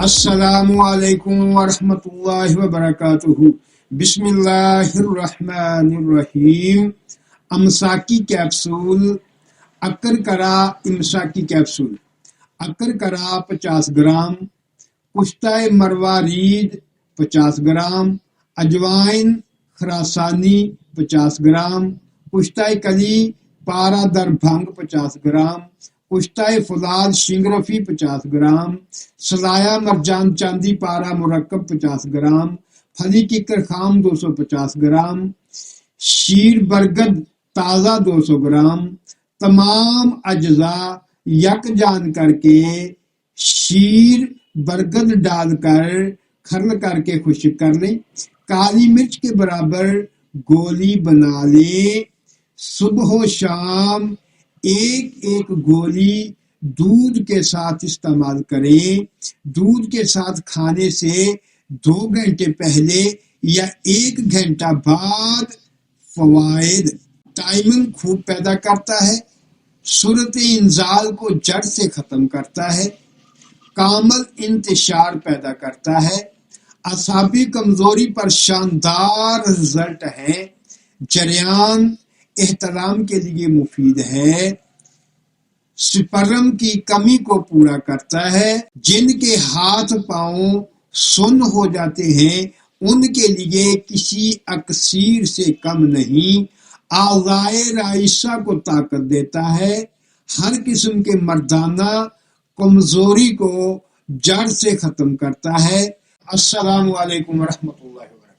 السلام علیکم ورحمۃ اللہ وبرکاتہ۔ بسم اللہ الرحمن الرحیم۔ امساکی capsule, اکرکرا امساکی capsule. اکرکرا 50 gram, Kushta مروارید 50 gram, اجوائن خراسانی 50 گرام، کشتہ کلی پارا در بھنگ 50 گرام، کشتہ فولاد شنگرفی 50 گرام، سلایا مرجان چاندی پارا مرکب 50 گرام، پھلی ککر خام 250 گرام، شیر برگد تازہ 200 گرام۔ تمام اجزاء یکجان کر کے شیر برگد ڈال کر کھرل کر کے خشک کر لیں۔ کالی مرچ کے برابر گولی بنا لیں۔ صبح و شام ایک گولی دودھ کے ساتھ استعمال کریں۔ دودھ کے ساتھ کھانے سے 2 گھنٹے پہلے یا 1 گھنٹہ بعد فوائد: ٹائمنگ خوب پیدا کرتا ہے، صورت انزال کو جڑ سے ختم کرتا ہے، کامل انتشار پیدا کرتا ہے، اعصابی کمزوری پر شاندار رزلٹ ہے، جریان احتلام کے لیے مفید ہے، سپرم کی کمی کو پورا کرتا ہے، جن کے ہاتھ پاؤں سن ہو جاتے ہیں ان کے لیے کسی اکسیر سے کم نہیں، اعضائے رائشہ کو طاقت دیتا ہے، ہر قسم کے مردانہ کمزوری کو جڑ سے ختم کرتا ہے۔ السلام علیکم ورحمۃ اللہ وبرکاتہ۔